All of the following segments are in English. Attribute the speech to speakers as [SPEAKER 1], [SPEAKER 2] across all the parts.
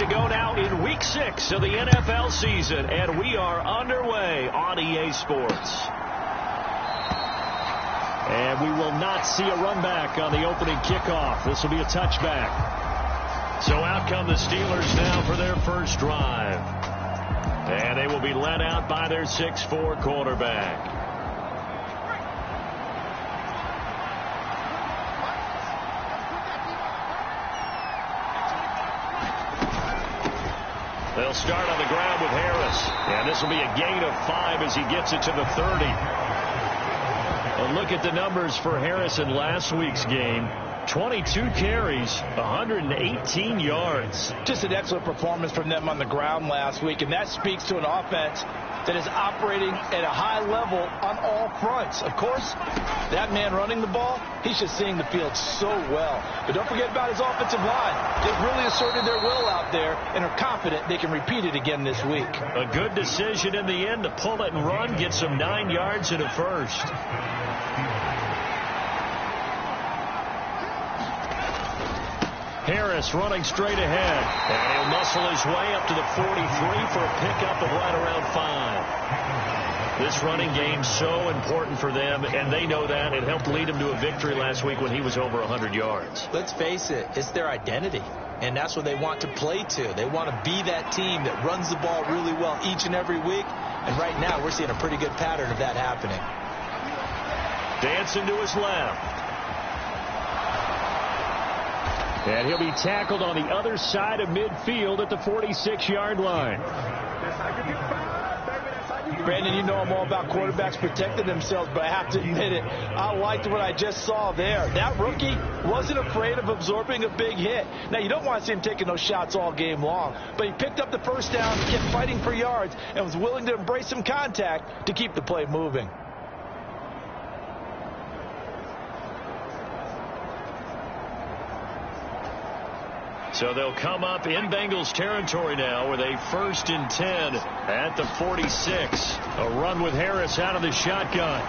[SPEAKER 1] to go now in Week 6 of the NFL season, and we are underway on EA Sports. And we will not see a run back on the opening kickoff. This will be a touchback. So out come the Steelers now for their first drive. And they will be led out by their 6'4" quarterback. They'll start on the ground with Harris. And this will be a gain of 5 as he gets it to the 30. And look at the numbers for Harris in last week's game. 22 carries, 118 yards.
[SPEAKER 2] Just an excellent performance from them on the ground last week, and that speaks to an offense that is operating at a high level on all fronts. Of course, that man running the ball, he's just seeing the field so well. But don't forget about his offensive line. They've really asserted their will out there and are confident they can repeat it again this week.
[SPEAKER 1] A good decision in the end to pull it and run, get some 9 yards and a first. Harris running straight ahead, and he'll muscle his way up to the 43 for a pickup of right around 5. This running game so important for them, and they know that. It helped lead them to a victory last week when he was over 100 yards.
[SPEAKER 3] Let's face it, it's their identity, and that's what they want to play to. They want to be that team that runs the ball really well each and every week, and right now we're seeing a pretty good pattern of that happening.
[SPEAKER 1] Dancing to his left. And he'll be tackled on the other side of midfield at the 46-yard line.
[SPEAKER 2] Brandon, you know I'm all about quarterbacks protecting themselves, but I have to admit it, I liked what I just saw there. That rookie wasn't afraid of absorbing a big hit. Now, you don't want to see him taking those shots all game long, but he picked up the first down, kept fighting for yards, and was willing to embrace some contact to keep the play moving.
[SPEAKER 1] So they'll come up in Bengals territory now with a 1st and 10 at the 46. A run with Harris out of the shotgun.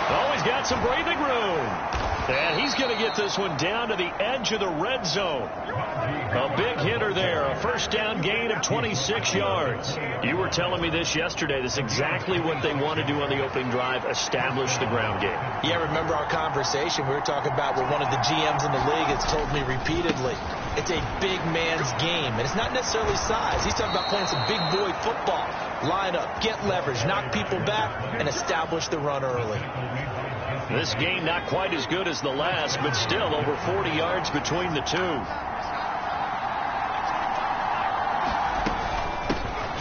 [SPEAKER 1] Oh, he's got some breathing room. And he's going to get this one down to the edge of the red zone. A big hitter there. A first down gain of 26 yards. You were telling me this yesterday. This is exactly what they want to do on the opening drive, establish the ground game.
[SPEAKER 3] Yeah, remember our conversation we were talking about where one of the GMs in the league has told me repeatedly, it's a big man's game. And it's not necessarily size. He's talking about playing some big boy football. Line up, get leverage, knock people back, and establish the run early.
[SPEAKER 1] This game not quite as good as the last, but still over 40 yards between the two.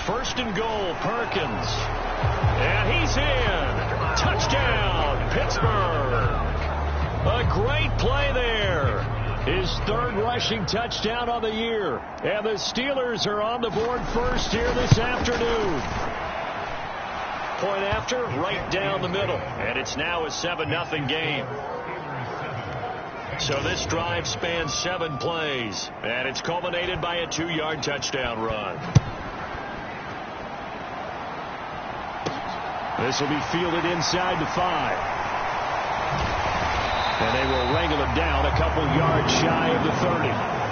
[SPEAKER 1] First and goal, Perkins. And he's in. Touchdown, Pittsburgh. A great play there. His 3rd rushing touchdown of the year. And the Steelers are on the board first here this afternoon. Point after, right down the middle. And it's now a 7-0 game. So this drive spans 7 plays. And it's culminated by a 2-yard touchdown run. This will be fielded inside the 5. And they will wrangle him down a couple yards shy of the 30.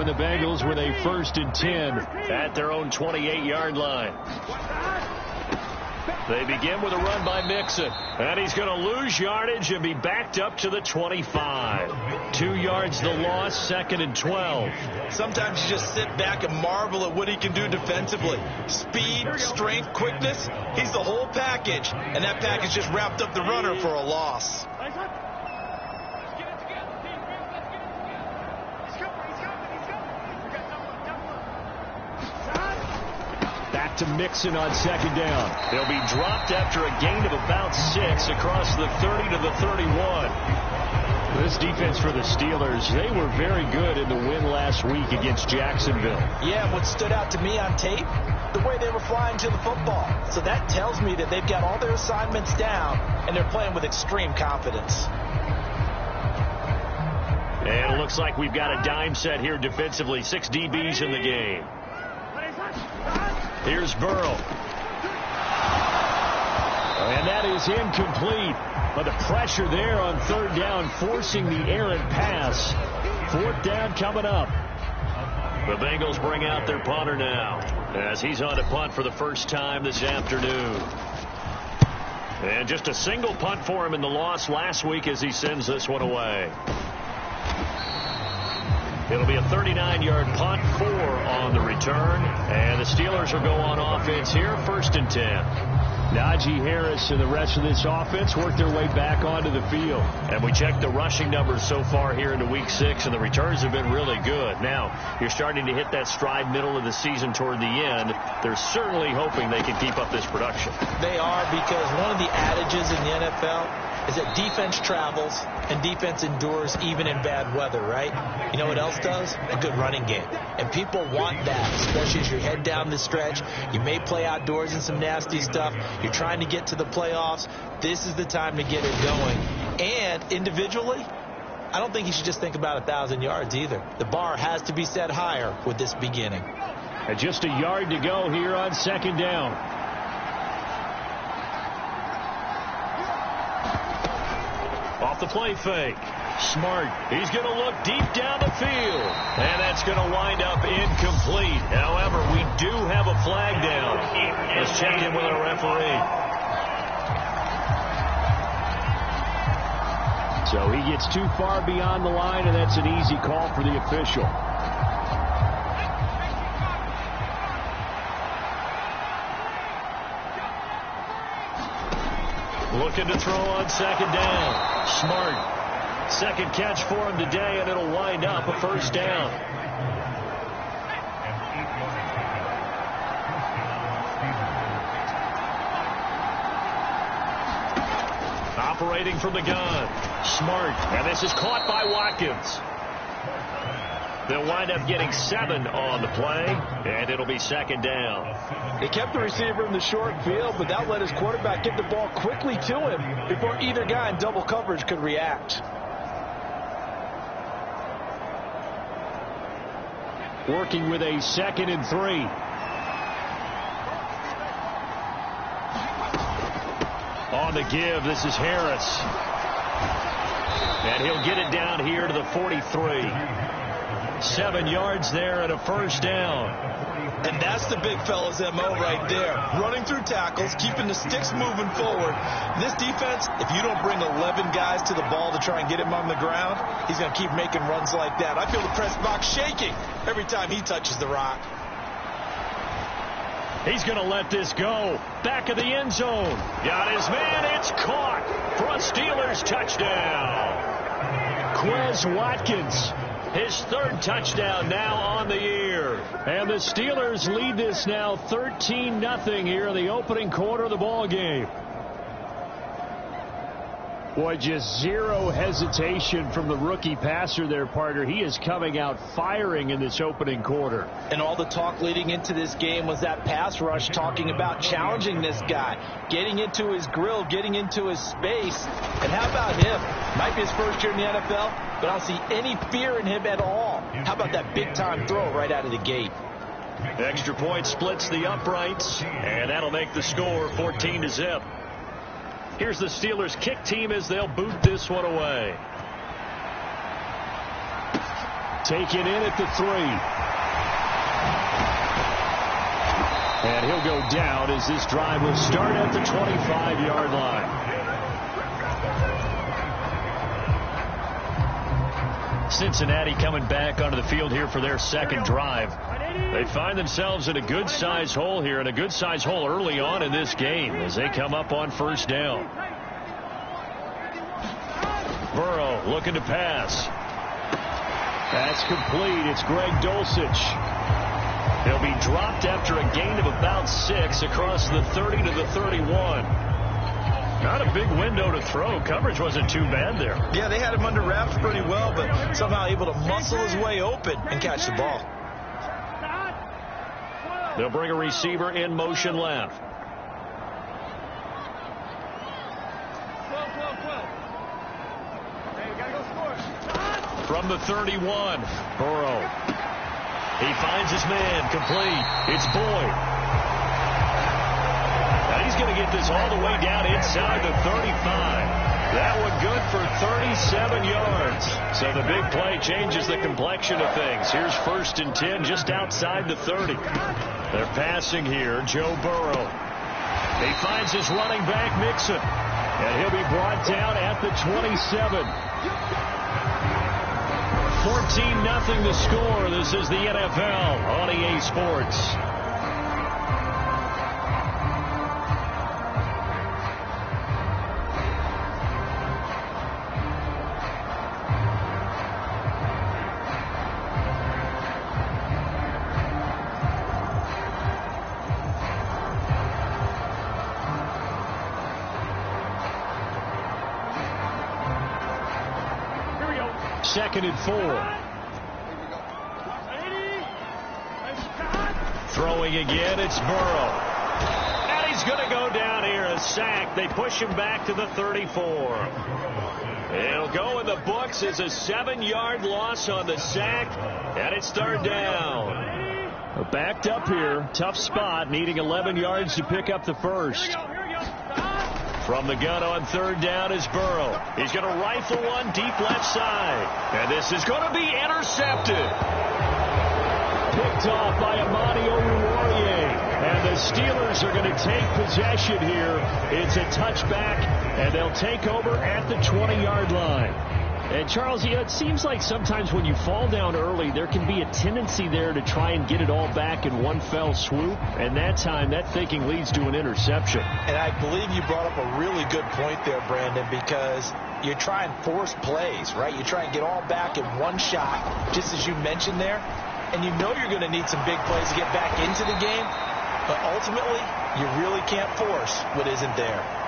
[SPEAKER 1] The Bengals with a 1st and 10 at their own 28-yard line. They begin with a run by Mixon, and he's going to lose yardage and be backed up to the 25. 2 yards the loss, 2nd and 12.
[SPEAKER 3] Sometimes you just sit back and marvel at what he can do defensively. Speed, strength, quickness, he's the whole package, and that package just wrapped up the runner for a loss.
[SPEAKER 1] Back to Mixon on 2nd down. They'll be dropped after a gain of about 6 across the 30 to the 31. This defense for the Steelers, they were very good in the win last week against Jacksonville.
[SPEAKER 3] Yeah, what stood out to me on tape, the way they were flying to the football. So that tells me that they've got all their assignments down, and they're playing with extreme confidence.
[SPEAKER 1] And it looks like we've got a dime set here defensively. 6 DBs in the game. Here's Burrow. And that is incomplete. But the pressure there on third down, forcing the errant pass. Fourth down coming up. The Bengals bring out their punter now, as he's on to punt for the first time this afternoon. And just a single punt for him in the loss last week as he sends this one away. It'll be a 39-yard punt, 4 on the return. And the Steelers will go on offense here, 1st and 10. Najee Harris and the rest of this offense work their way back onto the field. And we checked the rushing numbers so far here into Week 6, and the returns have been really good. Now, you're starting to hit that stride middle of the season toward the end. They're certainly hoping they can keep up this production.
[SPEAKER 3] They are, because one of the adages in the NFL is that defense travels and defense endures even in bad weather, right? You know what else does? A good running game. And people want that, especially as you head down the stretch. You may play outdoors in some nasty stuff. You're trying to get to the playoffs. This is the time to get it going. And individually, I don't think you should just think about 1,000 yards either. The bar has to be set higher with this beginning.
[SPEAKER 1] And just a yard to go here on 2nd down. Off the play fake. Smart. He's going to look deep down the field. And that's going to wind up incomplete. However, we do have a flag down. Let's check in with our referee. So he gets too far beyond the line, and that's an easy call for the official. Looking to throw on 2nd down. Smart. 2nd catch for him today, and it'll wind up a 1st down. Operating from the gun. Smart. And this is caught by Watkins. They'll wind up getting 7 on the play, and it'll be 2nd down.
[SPEAKER 2] They kept the receiver in the short field, but that let his quarterback get the ball quickly to him before either guy in double coverage could react.
[SPEAKER 1] Working with a 2nd and 3. On the give, this is Harris. And he'll get it down here to the 43. 7 yards there and a 1st down.
[SPEAKER 3] And that's the big fella's MO right there. Running through tackles, keeping the sticks moving forward. This defense, if you don't bring 11 guys to the ball to try and get him on the ground, he's going to keep making runs like that. I feel the press box shaking every time he touches the rock.
[SPEAKER 1] He's going to let this go. Back of the end zone. Got his man. It's caught for a Steelers touchdown. Quez Watkins. His 3rd touchdown now on the year. And the Steelers lead this now 13-0 here in the opening quarter of the ball game. Boy, just zero hesitation from the rookie passer there, partner. He is coming out firing in this opening quarter.
[SPEAKER 3] And all the talk leading into this game was that pass rush, talking about challenging this guy, getting into his grill, getting into his space. And how about him? Might be his first year in the NFL, but I don't see any fear in him at all. How about that big-time throw right out of the gate?
[SPEAKER 1] Extra point splits the uprights, and that'll make the score 14-0. Here's the Steelers kick team as they'll boot this one away. Taken in at the 3. And he'll go down as this drive will start at the 25-yard line. Cincinnati coming back onto the field here for their 2nd drive. They find themselves in a good-sized hole here, and a good-sized hole early on in this game as they come up on 1st down. Burrow looking to pass. That's complete. It's Greg Dulcich. He'll be dropped after a gain of about 6 across the 30 to the 31. Not a big window to throw. Coverage wasn't too bad there.
[SPEAKER 3] Yeah, they had him under wraps pretty well, but somehow able to muscle his way open and catch the ball.
[SPEAKER 1] They'll bring a receiver in motion left. From the 31, Burrow. He finds his man, complete. It's Boyd. Now he's going to get this all the way down inside the 35. That one good for 37 yards. So the big play changes the complexion of things. Here's 1st and 10 just outside the 30. They're passing here. Joe Burrow. He finds his running back, Mixon. And he'll be brought down at the 27. 14-0 the score. This is the NFL on EA Sports. Second and 4. Throwing again, it's Burrow. And he's going to go down here, a sack. They push him back to the 34. It'll go in the books as a 7-yard loss on the sack, and it's 3rd down. Backed up here, tough spot, needing 11 yards to pick up the first. From the gun on 3rd down is Burrow. He's going to rifle one deep left side. And this is going to be intercepted. Picked off by Amani Oruwariye. And the Steelers are going to take possession here. It's a touchback, and they'll take over at the 20-yard line. And, Charles, it seems like sometimes when you fall down early, there can be a tendency there to try and get it all back in one fell swoop. And that time, that thinking leads to an interception.
[SPEAKER 2] And I believe you brought up a really good point there, Brandon, because you try and force plays, right? You try and get all back in one shot, just as you mentioned there. And you know you're going to need some big plays to get back into the game. But ultimately, you really can't force what isn't there.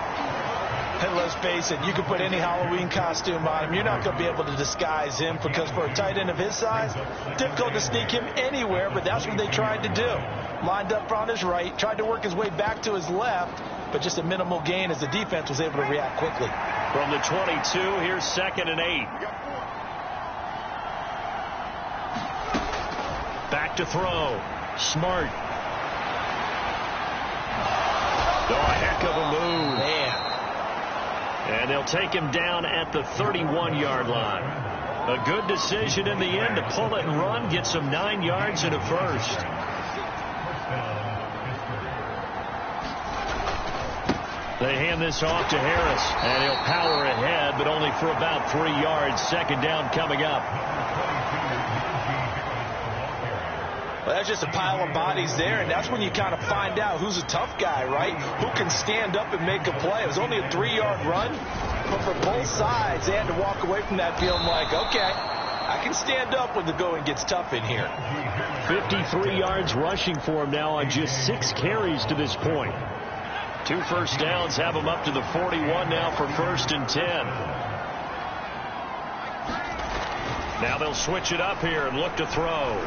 [SPEAKER 2] And let's face it, you can put any Halloween costume on him. You're not going to be able to disguise him because for a tight end of his size, difficult to sneak him anywhere, but that's what they tried to do. Lined up on his right, tried to work his way back to his left, but just a minimal gain as the defense was able to react quickly.
[SPEAKER 1] From the 22, here's 2nd and 8. Back to throw. Smart. Oh, a heck of a move.
[SPEAKER 2] Man.
[SPEAKER 1] And they'll take him down at the 31-yard line. A good decision in the end to pull it and run, get some 9 yards and a first. They hand this off to Harris, and he'll power ahead, but only for about 3 yards. 2nd down coming up.
[SPEAKER 2] Well, that's just a pile of bodies there, and that's when you kind of find out who's a tough guy, right? Who can stand up and make a play. It was only a 3-yard run, but for both sides, they had to walk away from that feeling like, okay, I can stand up when the going gets tough in here.
[SPEAKER 1] 53 yards rushing for him now on just 6 carries to this point. 2 first downs have him up to the 41 now for 1st and 10. Now they'll switch it up here and look to throw.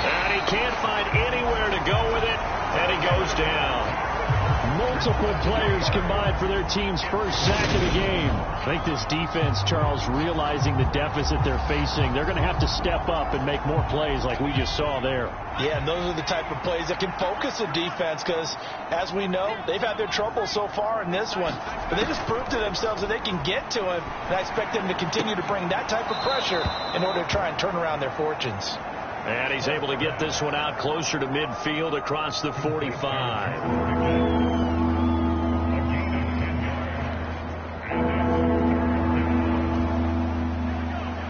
[SPEAKER 1] And he can't find anywhere to go with it, and he goes down. Multiple players combined for their team's first sack of the game. I think this defense, Charles, realizing the deficit they're facing, they're going to have to step up and make more plays like we just saw there.
[SPEAKER 2] Yeah, and those are the type of plays that can focus a defense because, as we know, they've had their trouble so far in this one. But they just proved to themselves that they can get to him, and I expect them to continue to bring that type of pressure in order to try and turn around their fortunes.
[SPEAKER 1] And he's able to get this one out closer to midfield across the 45.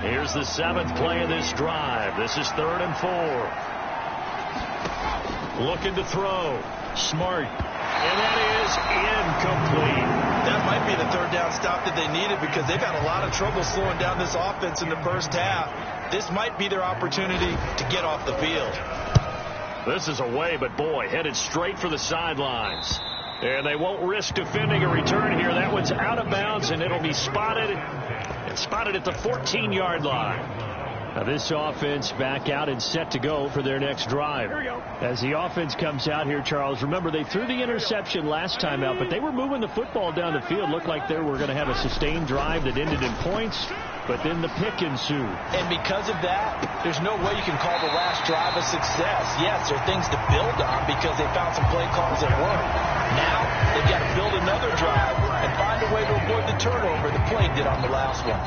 [SPEAKER 1] Here's the 7th play of this drive. This is 3rd and 4. Looking to throw. Smart. And that is incomplete.
[SPEAKER 2] That might be the 3rd down stop that they needed because they've had a lot of trouble slowing down this offense in the first half. This might be their opportunity to get off the field.
[SPEAKER 1] This is away, but boy, headed straight for the sidelines. And they won't risk defending a return here. That one's out of bounds, and it'll be spotted. It's spotted at the 14-yard line. Now this offense back out and set to go for their next drive. As the offense comes out here, Charles, remember they threw the interception last time out, but they were moving the football down the field. Looked like they were going to have a sustained drive that ended in points, but then the pick ensued.
[SPEAKER 2] And because of that, there's no way you can call the last drive a success. Yes, there are things to build on because they found some play calls that work. Now they've got to build another drive and find a way to avoid the turnover the play did on the last one.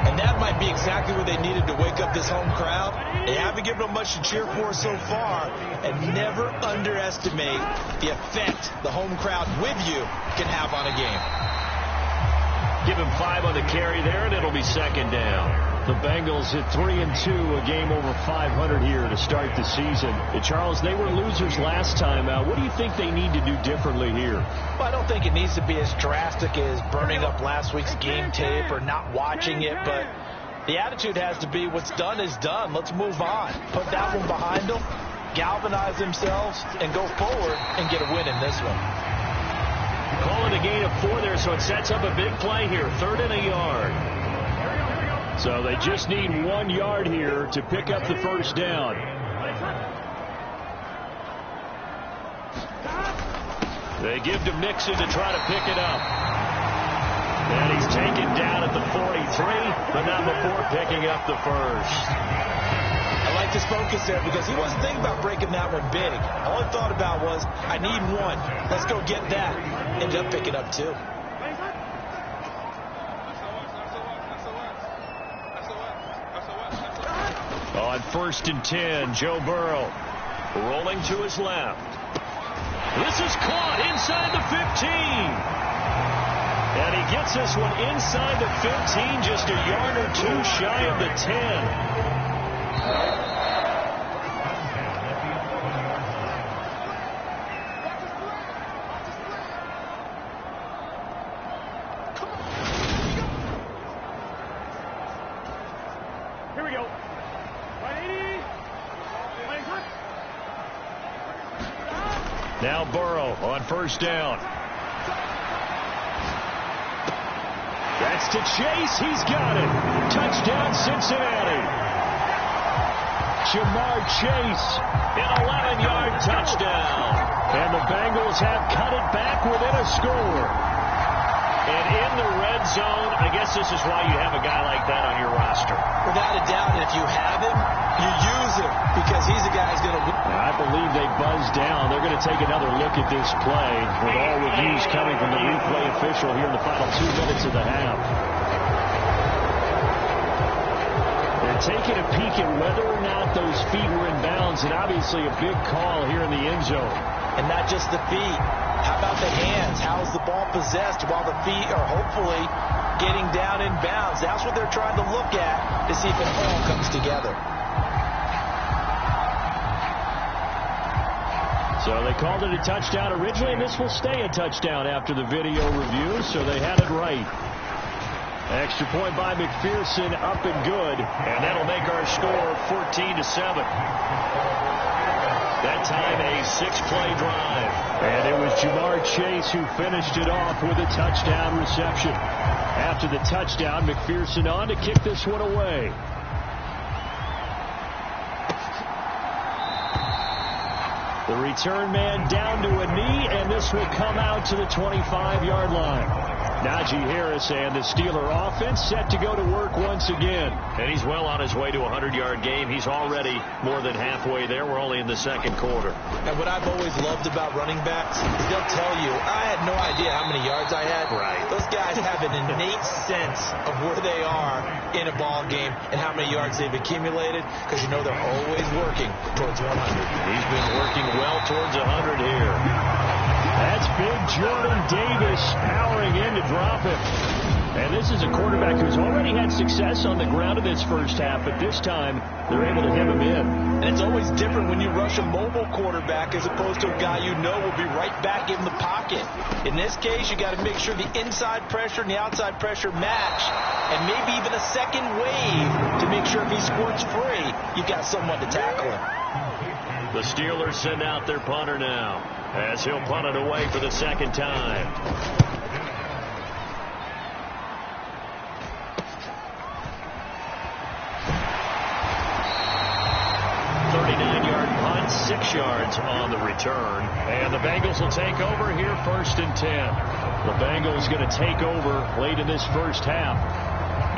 [SPEAKER 2] And that might be exactly what they needed to wake up this home crowd. They haven't given them much to cheer for so far. And never underestimate the effect the home crowd with you can have on a game.
[SPEAKER 1] Give him 5 on the carry there, and it'll be second down. The Bengals hit 3-2, a game over 500 here to start the season. And Charles, they were losers last time out. What do you think they need to do differently here?
[SPEAKER 2] Well, I don't think it needs to be as drastic as burning up last week's game tape or not watching it, but the attitude has to be what's done is done. Let's move on. Put that one behind them, galvanize themselves, and go forward and get a win in this one.
[SPEAKER 1] Calling a gain of 4 there, so it sets up a big play here. 3rd and a yard. So they just need 1 yard here to pick up the first down. They give to Mixon to try to pick it up. And he's taken down at the 43, but not before picking up the first.
[SPEAKER 2] I like his focus there because he wasn't thinking about breaking that one big. All he thought about was, I need 1. Let's go get that. Ended up picking up 2.
[SPEAKER 1] On 1st and 10, Joe Burrow rolling to his left. This is caught inside the 15. And he gets this one inside the 15, just a yard or 2 shy of the 10. Now Burrow on 1st down. That's to Chase. He's got it. Touchdown, Cincinnati. Jamar Chase, an 11-yard touchdown. And the Bengals have cut it back within a score. And in the red zone, I guess this is why you have a guy like that on your roster.
[SPEAKER 2] Without a doubt, and if you have him, you use him because he's the guy who's going to win.
[SPEAKER 1] I believe they buzzed down. They're going to take another look at this play with all reviews coming from the replay official here in the final 2 minutes of the half. They're taking a peek at whether or not those feet were in bounds, and obviously a big call here in the end zone.
[SPEAKER 2] And not just the feet. How about the hands? How is the ball possessed while the feet are hopefully getting down in bounds? That's what they're trying to look at to see if it all comes together.
[SPEAKER 1] So they called it a touchdown originally, and this will stay a touchdown after the video review, so they had it right. Extra point by McPherson, up and good, and that'll make our score 14-7. That time a 6-play drive. And it was Jamar Chase who finished it off with a touchdown reception. After the touchdown, McPherson on to kick this one away. The return man down to a knee, and this will come out to the 25-yard line. Najee Harris and the Steeler offense set to go to work once again. And he's well on his way to a 100-yard game. He's already more than halfway there. We're only in the 2nd quarter.
[SPEAKER 2] And what I've always loved about running backs is they'll tell you, I had no idea how many yards I had.
[SPEAKER 1] Right.
[SPEAKER 2] Those guys have an innate sense of where they are in a ball game and how many yards they've accumulated because you know they're always working towards 100.
[SPEAKER 1] He's been working well towards 100 here. That's big Jordan Davis powering in to drop it. And this is a quarterback who's already had success on the ground in this first half, but this time they're able to hem him in.
[SPEAKER 2] And it's always different when you rush a mobile quarterback as opposed to a guy you know will be right back in the pocket. In this case, you got to make sure the inside pressure and the outside pressure match, and maybe even a second wave to make sure if he squirts free, you've got someone to tackle him.
[SPEAKER 1] The Steelers send out their punter now, as he'll punt it away for the 2nd time. 6 yards on the return. And the Bengals will take over here, 1st and 10. The Bengals going to take over late in this first half.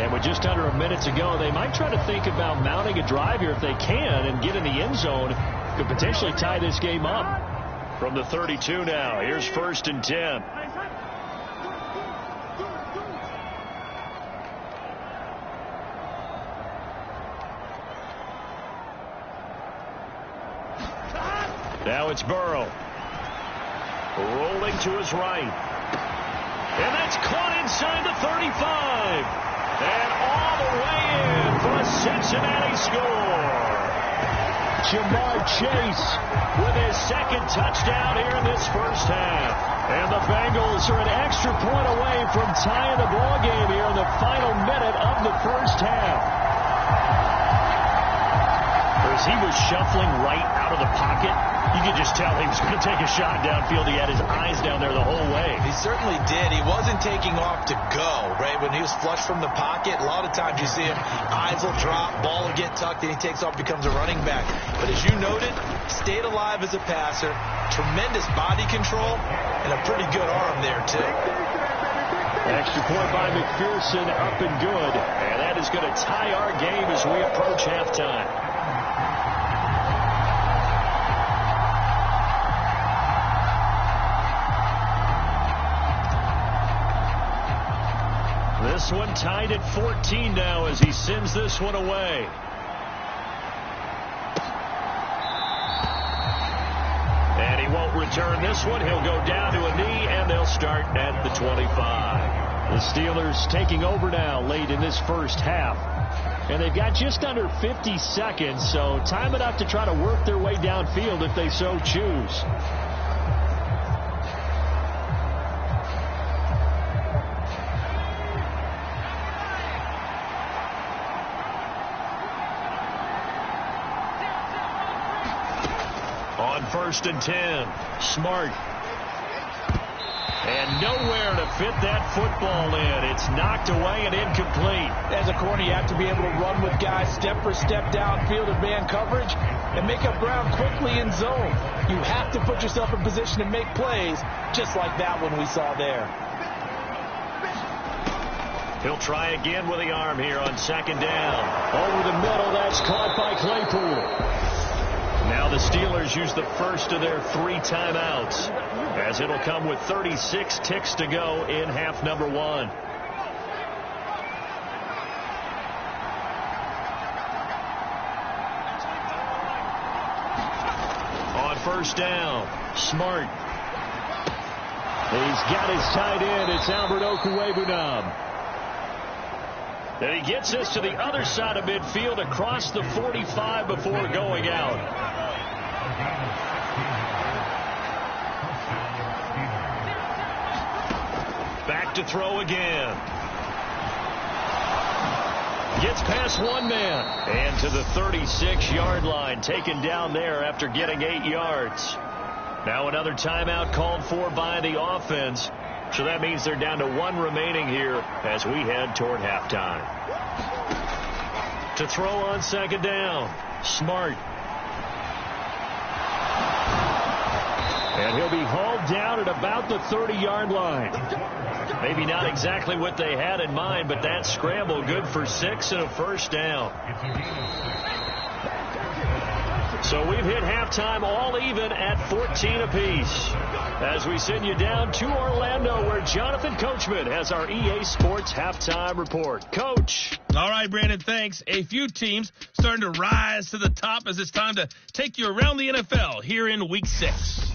[SPEAKER 1] And with just under a minute to go, they might try to think about mounting a drive here if they can and get in the end zone. Could potentially tie this game up. From the 32 now, here's 1st and 10. Now it's Burrow. Rolling to his right. And that's caught inside the 35. And all the way in for a Cincinnati score. Jamar Chase with his 2nd touchdown here in this first half. And the Bengals are an extra point away from tying the ball game here in the final minute of the first half. As he was shuffling right out of the pocket, you could just tell he was going to take a shot downfield. He had his eyes down there the whole way.
[SPEAKER 3] He certainly did. He wasn't taking off to go, right? When he was flushed from the pocket, a lot of times you see him, eyes will drop, ball will get tucked, and he takes off, becomes a running back. But as you noted, stayed alive as a passer, tremendous body control, and a pretty good arm there, too.
[SPEAKER 1] Extra point by McPherson, up and good. And that is going to tie our game as we approach halftime. This one tied at 14 now as he sends this one away. And he won't return this one. He'll go down to a knee, and they'll start at the 25. The Steelers taking over now late in this first half. And they've got just under 50 seconds, so time enough to try to work their way downfield if they so choose. On 1st and 10, Smart. And nowhere to fit that football in. It's knocked away and incomplete.
[SPEAKER 2] As a corner, you have to be able to run with guys step for step downfield in man coverage and make up ground quickly in zone. You have to put yourself in position to make plays, just like that one we saw there.
[SPEAKER 1] He'll try again with the arm here on 2nd down. Over the middle, that's caught by Claypool. Now the Steelers use the first of their 3 timeouts, as it'll come with 36 ticks to go in half number 1. On 1st down, Smart. He's got his tight end. It's Albert Okwuegbunam. And he gets us to the other side of midfield across the 45 before going out. Back to throw again. Gets past one man. And to the 36-yard line, taken down there after getting 8 yards. Now another timeout called for by the offense. So that means they're down to 1 remaining here as we head toward halftime. To throw on 2nd down, Smart. And he'll be hauled down at about the 30-yard line. Maybe not exactly what they had in mind, but that scramble good for 6 and a 1st down. So we've hit halftime all even at 14 apiece. As we send you down to Orlando, where Jonathan Coachman has our EA Sports halftime report. Coach.
[SPEAKER 4] All right, Brandon, thanks. A few teams starting to rise to the top as it's time to take you around the NFL here in Week 6.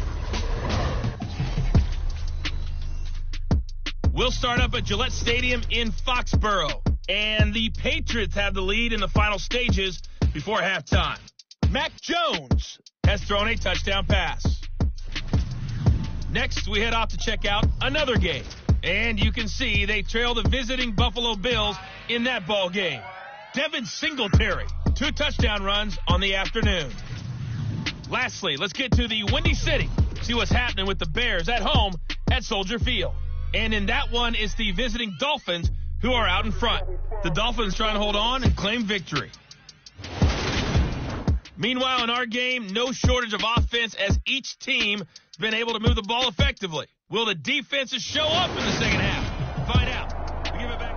[SPEAKER 4] We'll start up at Gillette Stadium in Foxborough. And the Patriots have the lead in the final stages before halftime. Mac Jones has thrown a touchdown pass. Next, we head off to check out another game. And you can see they trail the visiting Buffalo Bills in that ball game. Devin Singletary, 2 touchdown runs on the afternoon. Lastly, let's get to the Windy City. See what's happening with the Bears at home at Soldier Field. And in that one, it's the visiting Dolphins who are out in front. The Dolphins trying to hold on and claim victory. Meanwhile, in our game, no shortage of offense as each team has been able to move the ball effectively. Will the defenses show up in the second half? Find out. We give it back.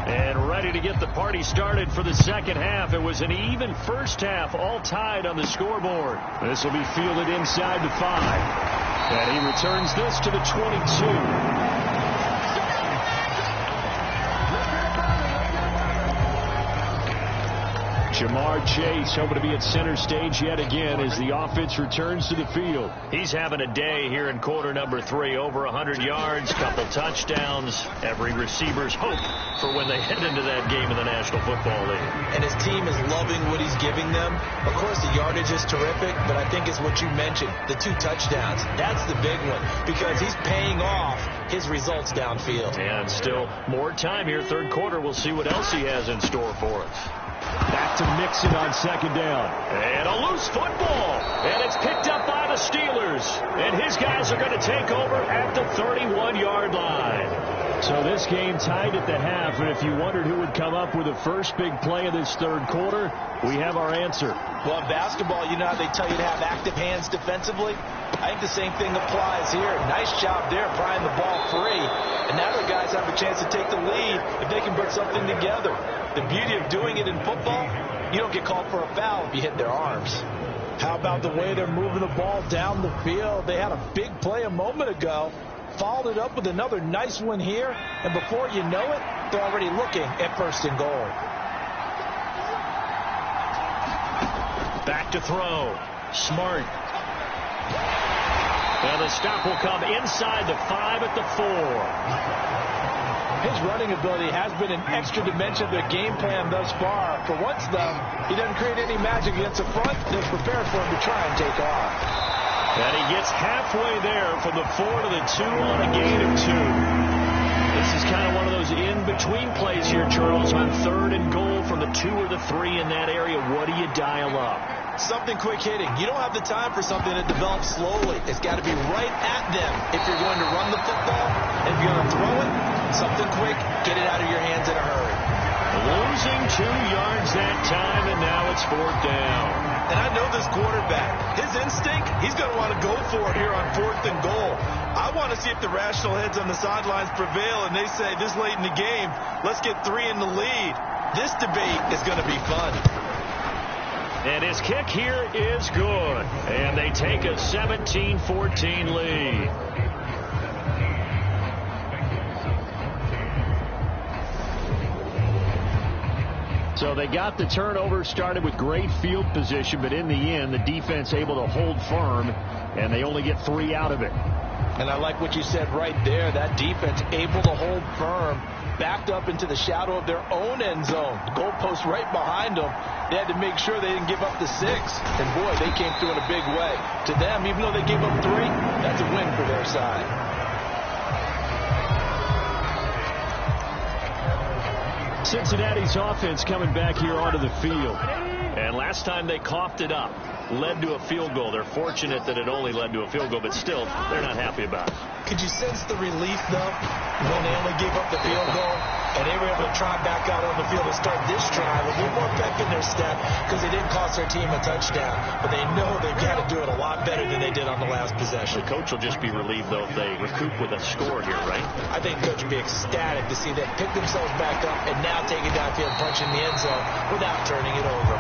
[SPEAKER 1] And ready to get the party started for the second half. It was an even first half, all tied on the scoreboard. This will be fielded inside the 5. And he returns this to the 22. Jamar Chase hoping to be at center stage yet again as the offense returns to the field. He's having a day here in quarter number 3. Over 100 yards, couple touchdowns. Every receiver's hope for when they head into that game in the National Football League.
[SPEAKER 3] And his team is loving what he's giving them. Of course, the yardage is terrific, but I think it's what you mentioned, the 2 touchdowns. That's the big one because he's paying off his results downfield.
[SPEAKER 1] And still more time here, third quarter. We'll see what else he has in store for us. Back to Mixon on second down. And a loose football. And it's picked up by the Steelers. And his guys are going to take over at the 31-yard line. So this game tied at the half. And if you wondered who would come up with the first big play of this third quarter, we have our answer.
[SPEAKER 3] Well, in basketball, you know how they tell you to have active hands defensively? I think the same thing applies here. Nice job there prying the ball free. And now the guys have a chance to take the lead if they can put something together. The beauty of doing it in football, you don't get called for a foul if you hit their arms. How about the way they're moving the ball down the field? They had a big play a moment ago, followed it up with another nice one here, and before you know it, they're already looking at first and goal.
[SPEAKER 1] Back to throw. Smart. And the stop will come inside the 5 at the 4.
[SPEAKER 3] His running ability has been an extra dimension of their game plan thus far. For once, though, he doesn't create any magic against the front. They're prepared for him to try and take off.
[SPEAKER 1] And he gets halfway there from the 4 to the 2 on a gain of 2. This is kind of one of those in-between plays here, Charles, on third and goal from the 2 or the 3 in that area. What do you dial up?
[SPEAKER 3] Something quick hitting. You don't have the time for something that develops slowly. It's got to be right at them if you're going to run the football. And if you're going to throw it, something quick, get it out of your hands in a hurry.
[SPEAKER 1] Losing 2 yards that time, and now it's 4th down.
[SPEAKER 3] And I know this quarterback. His instinct, he's going to want to go for it here on 4th and goal. I want to see if the rational heads on the sidelines prevail, and they say this late in the game, let's get 3 in the lead. This debate is going to be fun.
[SPEAKER 1] And his kick here is good. And they take a 17-14 lead. So they got the turnover, started with great field position, but in the end, the defense able to hold firm, and they only get 3 out of it.
[SPEAKER 3] And I like what you said right there. That defense able to hold firm, backed up into the shadow of their own end zone. The goalpost right behind them. They had to make sure they didn't give up the 6. And, boy, they came through in a big way. To them, even though they gave up 3, that's a win for their side.
[SPEAKER 1] Cincinnati's offense coming back here onto the field. And last time they coughed it up, led to a field goal. They're fortunate that it only led to a field goal, but still, they're not happy about it.
[SPEAKER 3] Could you sense the relief, though, when they only gave up the field goal? And they were able to try back out on the field and start this drive a little more pep in their step because they didn't cost their team a touchdown. But they know they've got to do it a lot better than they did on the last possession.
[SPEAKER 1] The coach will just be relieved, though, if they recoup with a score here, right?
[SPEAKER 3] I think the coach would be ecstatic to see them pick themselves back up and now take it downfield, punch in the end zone without turning it over.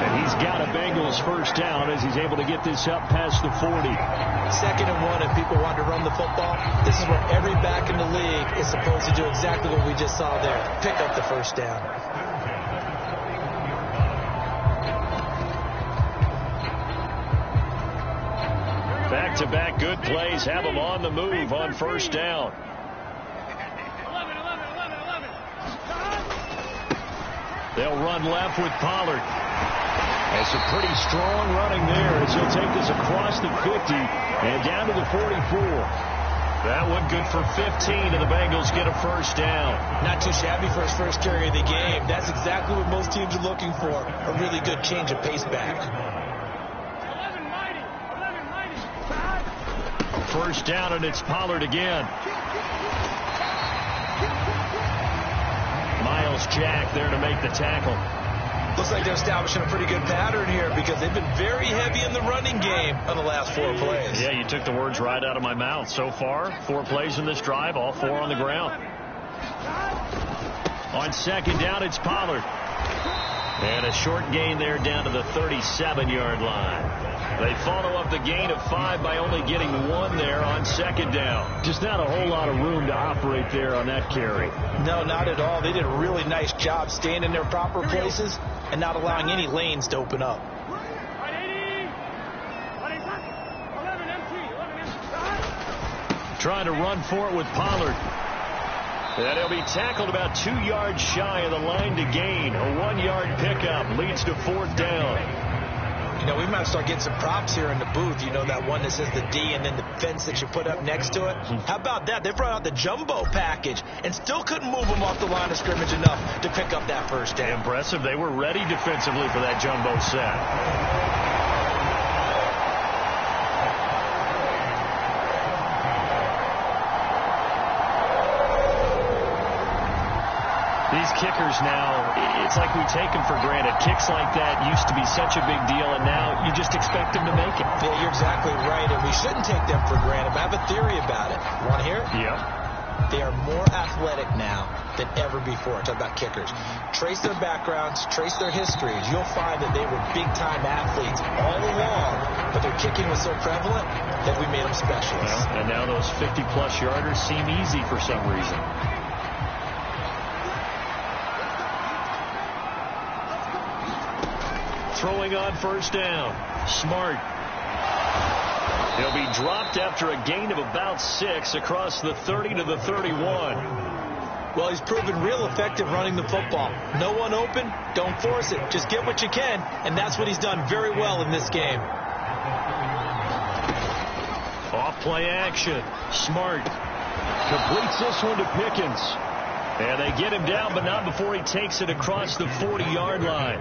[SPEAKER 1] And he's got a Bengals first down as he's able to get this up past the 40.
[SPEAKER 3] 2nd and 1, if people want to run the football, this is what every back in the league is supposed to do, exactly what we just saw there. Pick up the first down.
[SPEAKER 1] Back-to-back good plays have them on the move on first down. They'll run left with Pollard. And some pretty strong running there as he'll take this across the 50 and down to the 44. That one good for 15, and the Bengals get a first down.
[SPEAKER 3] Not too shabby for his first carry of the game. That's exactly what most teams are looking for, a really good change of pace back.
[SPEAKER 1] first down, and it's Pollard again. Miles Jack there to make the tackle.
[SPEAKER 3] Looks like they're establishing a pretty good pattern here because they've been very heavy in the running game on the last 4 plays.
[SPEAKER 1] Yeah, you took the words right out of my mouth. So far, 4 plays in this drive, all 4 on the ground. On second down, it's Pollard. And a short gain there down to the 37-yard line. They follow up the gain of 5 by only getting 1 there on second down. Just not a whole lot of room to operate there on that carry.
[SPEAKER 3] No, not at all. They did a really nice job staying in their proper places and not allowing any lanes to open up.
[SPEAKER 1] Trying to run for it with Pollard. And he'll be tackled about 2 yards shy of the line to gain. A 1-yard pickup leads to 4th down.
[SPEAKER 3] You know, we might start getting some props here in the booth. You know, that one that says the D and then the fence that you put up next to it. How about that? They brought out the jumbo package and still couldn't move them off the line of scrimmage enough to pick up that first down.
[SPEAKER 1] Impressive. They were ready defensively for that jumbo set. These kickers now, it's like we take them for granted. Kicks like that used to be such a big deal, and now you just expect them to make it.
[SPEAKER 3] Yeah, you're exactly right, and we shouldn't take them for granted. But I have a theory about it. Want to hear it?
[SPEAKER 1] Yep.
[SPEAKER 3] They are more athletic now than ever before. Talk about kickers. Trace their backgrounds, trace their histories. You'll find that they were big-time athletes all along, but their kicking was so prevalent that we made them specialists.
[SPEAKER 1] Well, and now those 50-plus yarders seem easy for some reason. Throwing on first down. Smart. He'll be dropped after a gain of about 6 across the 30 to the 31.
[SPEAKER 3] Well, he's proven real effective running the football. No one open, don't force it. Just get what you can, and that's what he's done very well in this game.
[SPEAKER 1] Off play action. Smart. Completes this one to Pickens. And they get him down, but not before he takes it across the 40-yard line.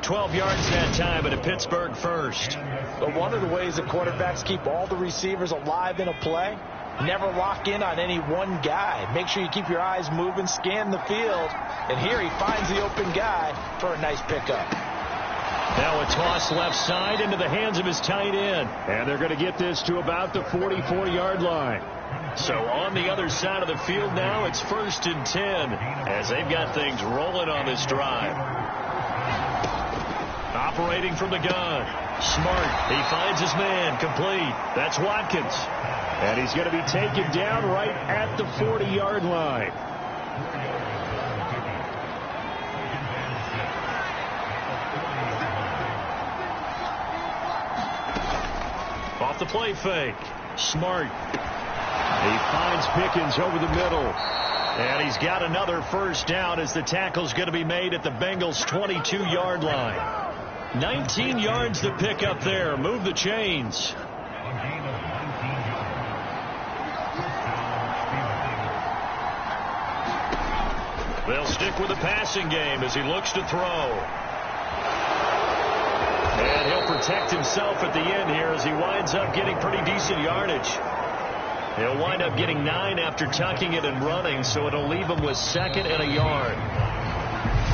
[SPEAKER 1] 12 yards that time, and a Pittsburgh first.
[SPEAKER 3] But one of the ways that quarterbacks keep all the receivers alive in a play, never lock in on any one guy. Make sure you keep your eyes moving, scan the field. And here he finds the open guy for a nice pickup.
[SPEAKER 1] Now a toss left side into the hands of his tight end. And they're going to get this to about the 44-yard line. So on the other side of the field now, it's 1st and 10 as they've got things rolling on this drive. Operating from the gun. Smart. He finds his man. Complete. That's Watkins. And he's going to be taken down right at the 40-yard line. Off the play fake. Smart. He finds Pickens over the middle. And he's got another first down as the tackle's going to be made at the Bengals' 22-yard line. 19 yards to pick up there. Move the chains. They'll stick with the passing game as he looks to throw. And he'll protect himself at the end here as he winds up getting pretty decent yardage. He'll wind up getting 9 after tucking it and running, so it'll leave him with 2nd and a yard.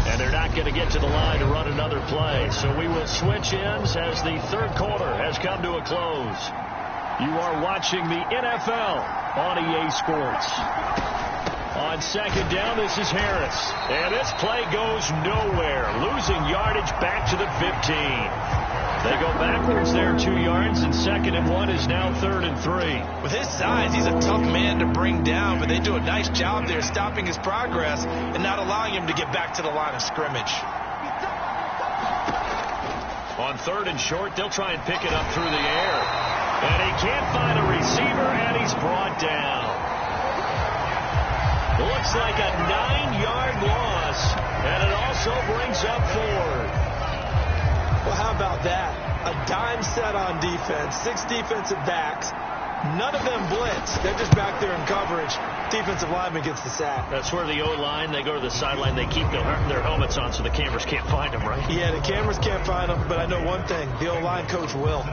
[SPEAKER 1] And they're not going to get to the line to run another play. So we will switch ends as the 3rd quarter has come to a close. You are watching the NFL on EA Sports. On second down, this is Harris. And this play goes nowhere. Losing yardage back to the 15. They go backwards there 2 yards, and 2nd and 1 is now 3rd and 3.
[SPEAKER 3] With his size, he's a tough man to bring down, but they do a nice job there stopping his progress and not allowing him to get back to the line of scrimmage.
[SPEAKER 1] On 3rd and short, they'll try and pick it up through the air. And he can't find a receiver, and he's brought down. Looks like a 9-yard loss, and it also brings up 4.
[SPEAKER 3] Well, how about that? A dime set on defense, 6 defensive backs. None of them blitz. They're just back there in coverage. Defensive lineman gets the sack.
[SPEAKER 1] That's where the O-line, they go to the sideline, they keep their helmets on so the cameras can't find them, right?
[SPEAKER 3] Yeah, the cameras can't find them, but I know one thing. The O-line coach will.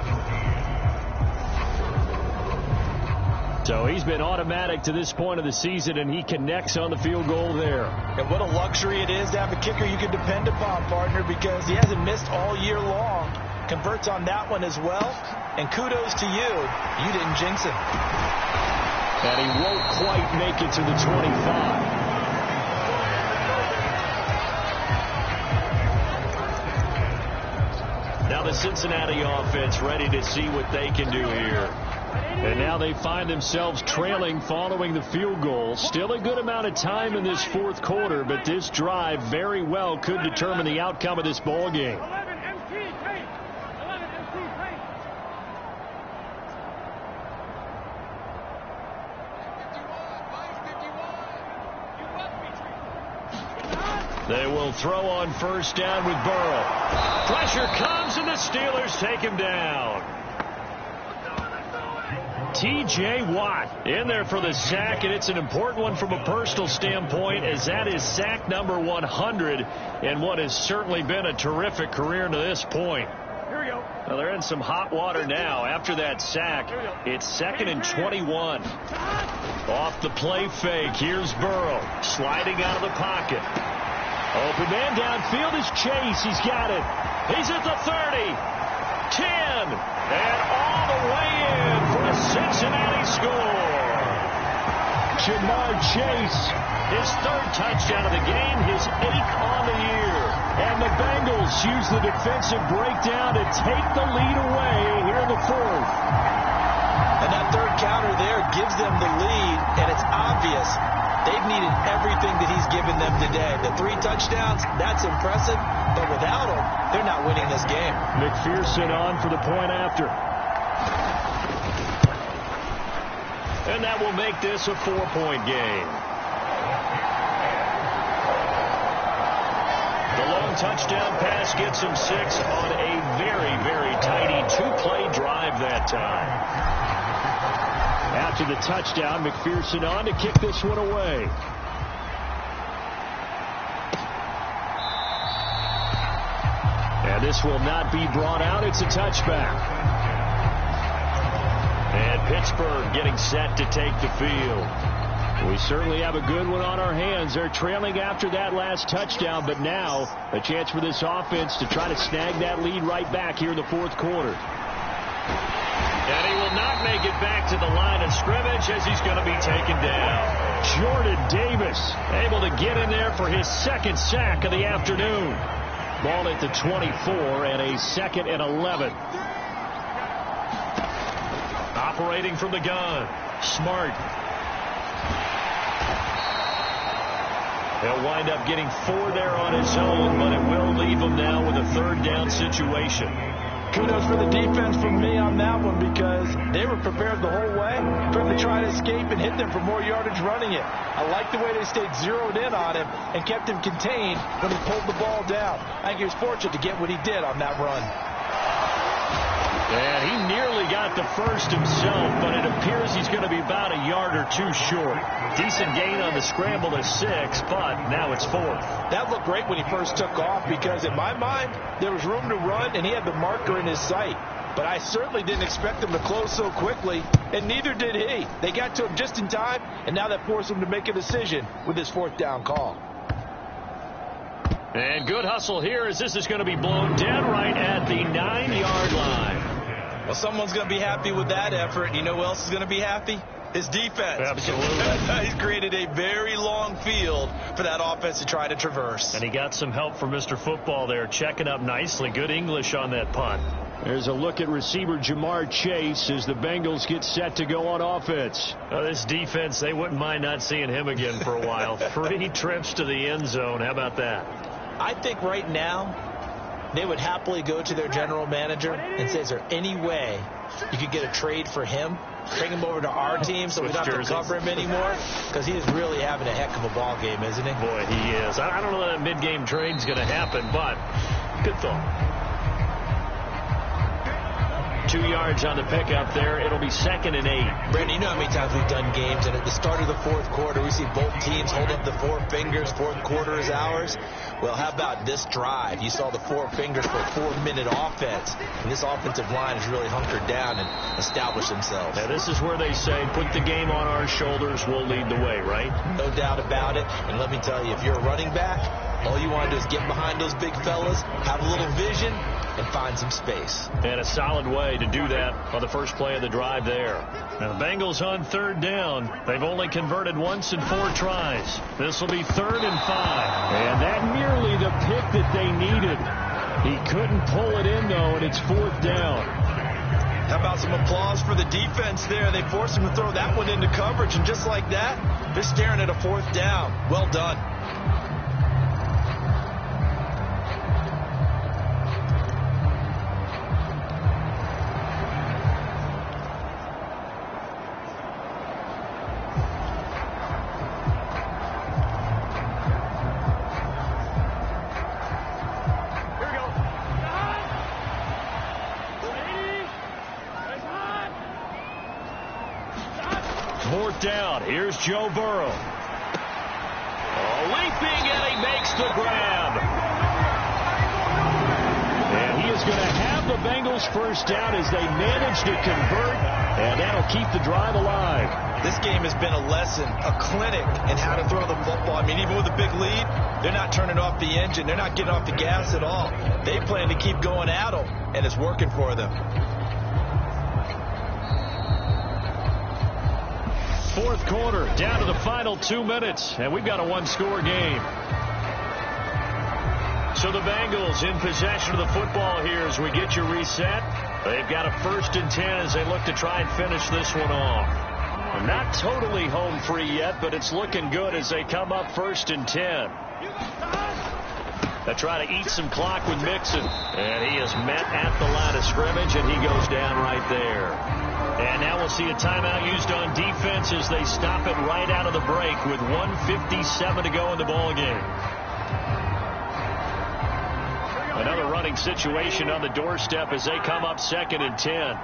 [SPEAKER 1] So he's been automatic to this point of the season, and he connects on the field goal there.
[SPEAKER 3] And what a luxury it is to have a kicker you can depend upon, partner, because he hasn't missed all year long. Converts on that one as well. And kudos to you. You didn't jinx him.
[SPEAKER 1] And he won't quite make it to the 25. Now the Cincinnati offense ready to see what they can do here. And now they find themselves trailing following the field goal. Still a good amount of time in this fourth quarter, but this drive very well could determine the outcome of this ball game. They will throw on first down with Burrow. Pressure comes, and the Steelers take him down. T.J. Watt in there for the sack, and it's an important one from a personal standpoint, as that is sack number 100 in what has certainly been a terrific career to this point.
[SPEAKER 5] Here we go.
[SPEAKER 1] Well, they're in some hot water now. After that sack, it's 2nd and 21. Off the play fake, here's Burrow sliding out of the pocket. Open man downfield is Chase. He's got it. He's at the 30, 10, and all the way in for a Cincinnati score. Jamar Chase, his 3rd touchdown of the game, his 8th on the year. And the Bengals use the defensive breakdown to take the lead away here in the 4th.
[SPEAKER 3] And that 3rd counter there gives them the lead, and it's obvious they've needed everything that he's given them today. The 3 touchdowns, that's impressive, but without him, they're not winning this game.
[SPEAKER 1] McPherson on for the point after. And that will make this a 4-point game. The long touchdown pass gets him 6 on a very, very tidy 2-play drive that time. After the touchdown, McPherson on to kick this one away. And this will not be brought out. It's a touchback. And Pittsburgh getting set to take the field. We certainly have a good one on our hands. They're trailing after that last touchdown, but now a chance for this offense to try to snag that lead right back here in the 4th quarter. And he will not make it back to the line of scrimmage as he's going to be taken down. Jordan Davis able to get in there for his 2nd sack of the afternoon. Ball at the 24 and a 2nd and 11. Operating from the gun. Smart. He'll wind up getting 4 there on his own, but it will leave him now with a 3rd down situation.
[SPEAKER 3] Kudos for the defense from me on that one, because they were prepared the whole way for him to try to escape and hit them for more yardage running it. I like the way they stayed zeroed in on him and kept him contained when he pulled the ball down. I think he was fortunate to get what he did on that run.
[SPEAKER 1] And he nearly got the first himself, but it appears he's going to be about a yard or 2 short. Decent gain on the scramble to 6, but now it's 4th.
[SPEAKER 3] That looked great when he first took off, because in my mind, there was room to run, and he had the marker in his sight. But I certainly didn't expect him to close so quickly, and neither did he. They got to him just in time, and now that forced him to make a decision with his 4th down call.
[SPEAKER 1] And good hustle here, as this is going to be blown dead right at the 9-yard line.
[SPEAKER 3] Well, someone's going to be happy with that effort. You know who else is going to be happy? His defense.
[SPEAKER 1] Absolutely.
[SPEAKER 3] He's created a very long field for that offense to try to traverse.
[SPEAKER 1] And he got some help from Mr. Football there, checking up nicely. Good English on that punt. There's a look at receiver Jamar Chase as the Bengals get set to go on offense. This defense, they wouldn't mind not seeing him again for a while. 3 trips to the end zone. How about that?
[SPEAKER 3] I think right now they would happily go to their general manager and say, is there any way you could get a trade for him? Bring him over to our team so we don't have to cover him anymore? Because he is really having a heck of a ball game, isn't he?
[SPEAKER 1] Boy, he is. I don't know that mid-game trade's going to happen, but good thought. 2 yards on the pickup there. It'll be 2nd and 8.
[SPEAKER 3] Brandon, you know how many times we've done games, and at the start of the fourth quarter, we see both teams hold up the 4 fingers. Fourth quarter is ours. Well, how about this drive? You saw the 4 fingers for a 4-minute offense, and this offensive line has really hunkered down and established themselves.
[SPEAKER 1] Now, this is where they say, put the game on our shoulders, we'll lead the way, right?
[SPEAKER 3] No doubt about it. And let me tell you, if you're a running back, all you want to do is get behind those big fellas, have a little vision, and find some space.
[SPEAKER 1] And a solid way to do that on the first play of the drive there. Now the Bengals on 3rd down. They've only converted once in 4 tries. This will be 3rd and 5. And that nearly the pick that they needed. He couldn't pull it in, though, and it's 4th down.
[SPEAKER 3] How about some applause for the defense there? They forced him to throw that one into coverage, and just like that, they're staring at a 4th down. Well done.
[SPEAKER 1] Down. Here's Joe Burrow. Leaping, and he makes the grab. And he is going to have the Bengals first down as they manage to convert, and that'll keep the drive alive.
[SPEAKER 3] This game has been a lesson, a clinic in how to throw the football. I mean, even with a big lead, they're not turning off the engine. They're not getting off the gas at all. They plan to keep going at them, and it's working for them.
[SPEAKER 1] 4th quarter, down to the final 2 minutes, and we've got a 1-score game. So the Bengals in possession of the football here as we get you reset. They've got a 1st and 10 as they look to try and finish this one off. They're not totally home free yet, but it's looking good as they come up 1st and 10. They try to eat some clock with Mixon, and he is met at the line of scrimmage, and he goes down right there. And now we'll see a timeout used on defense as they stop it right out of the break with 1:57 to go in the ball game. Another running situation on the doorstep as they come up 2nd and 10.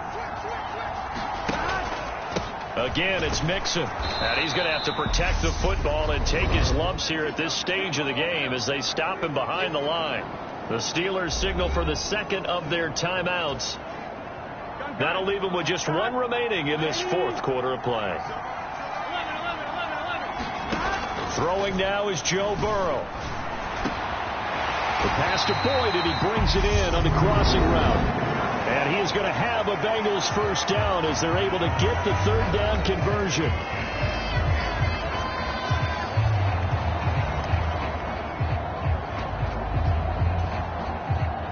[SPEAKER 1] Again, it's Mixon. And he's going to have to protect the football and take his lumps here at this stage of the game as they stop him behind the line. The Steelers signal for the 2nd of their timeouts. That'll leave them with just 1 remaining in this 4th quarter of play. Throwing now is Joe Burrow. The pass to Boyd, and he brings it in on the crossing route. And he is going to have a Bengals first down as they're able to get the 3rd down conversion.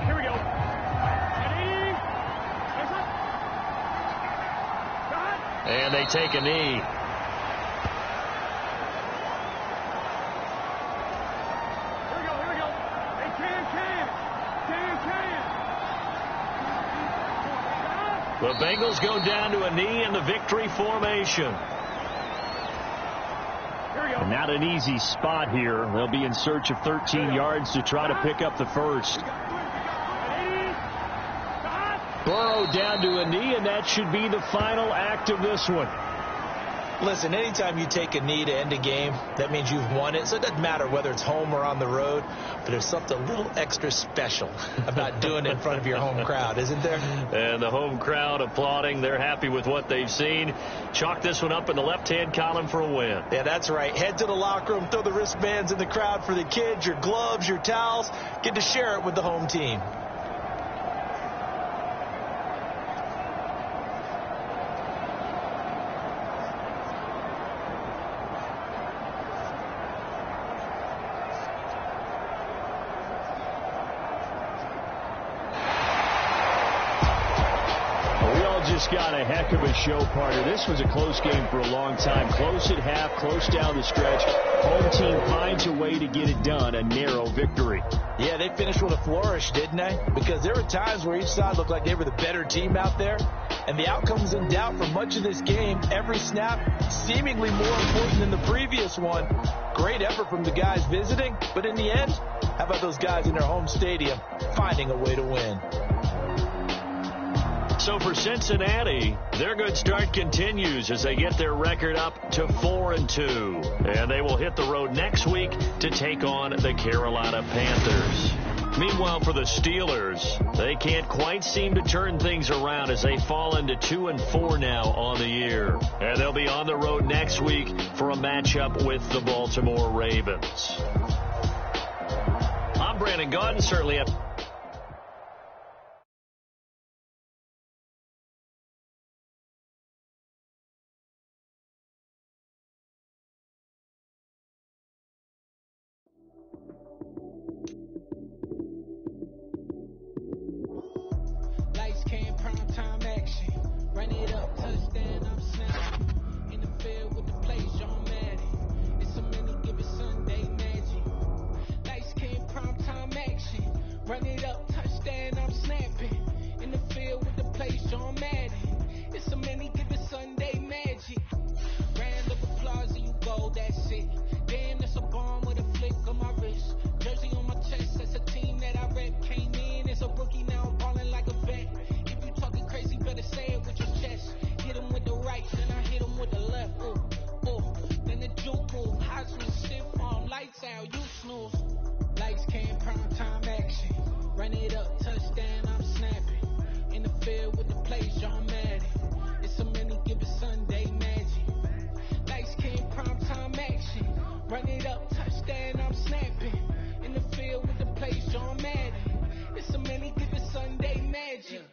[SPEAKER 5] Here we go.
[SPEAKER 1] And they take a knee. The Bengals go down to a knee in the victory formation. And not an easy spot here. They'll be in search of 13 yards to try to pick up the first. Burrow down to a knee, and that should be the final act of this one.
[SPEAKER 3] Listen, anytime you take a knee to end a game, that means you've won it. So it doesn't matter whether it's home or on the road, but there's something a little extra special about doing it in front of your home crowd, isn't there?
[SPEAKER 1] And the home crowd applauding. They're happy with what they've seen. Chalk this one up in the left-hand column for a win.
[SPEAKER 3] Yeah, that's right. Head to the locker room, throw the wristbands in the crowd for the kids, your gloves, your towels. Get to share it with the home team.
[SPEAKER 1] Got a heck of a show, partner. This was a close game for a long time. Close at half, close down the stretch. Home team finds a way to get it done. A narrow victory.
[SPEAKER 3] Yeah, they finished with a flourish, didn't they? Because there were times where each side looked like they were the better team out there. And the outcome was in doubt for much of this game. Every snap seemingly more important than the previous one. Great effort from the guys visiting. But in the end, how about those guys in their home stadium finding a way to win?
[SPEAKER 1] So for Cincinnati, their good start continues as they get their record up to 4-2. And they will hit the road next week to take on the Carolina Panthers. Meanwhile, for the Steelers, they can't quite seem to turn things around as they fall into 2-4 now on the year. And they'll be on the road next week for a matchup with the Baltimore Ravens. I'm Brandon Gaudin, certainly up.
[SPEAKER 5] Lights, cam, prime time action. Run it up, touchdown, I'm snapping. In the field with the play, John Madden. It's a many given Sunday magic. Lights, cam, prime time action. Run it up, touchdown, I'm snapping. In the field with the play, John Madden. It's a many given Sunday magic. Round of applause and you go, that's it. Damn, that's a bomb with a flick on my wrist. Jersey on my chest, that's a team that I rep. Came in as a rookie, now I'm balling like a vet. If you talking crazy, better say it with your chest. Hit him with the right, then I hit him with the left. Ooh, ooh. Then the juke move, Heisman stiff arm, lights out, you snooze. Lights, cam, prime time action. Run it up, touchdown, I'm snapping. In the field with the play, John Madden. It's a many given Sunday magic. Lights, cam, prime time action. Run it up, touchdown, I'm snapping. In the field with the play, John Madden. It's a many given Sunday magic.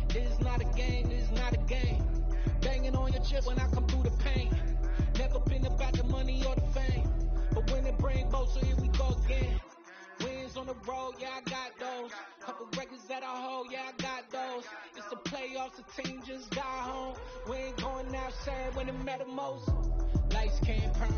[SPEAKER 5] It is not a game, it is not a game. Banging on your chip when I come through the pain. Never been about the money or the fame. But when it bring both, so here we go again. Wins on the road, yeah, I got those. Couple records that I hold, yeah, I got those. It's the playoffs, the team just got home. We ain't going outside when it matter most. Lights, cam, prime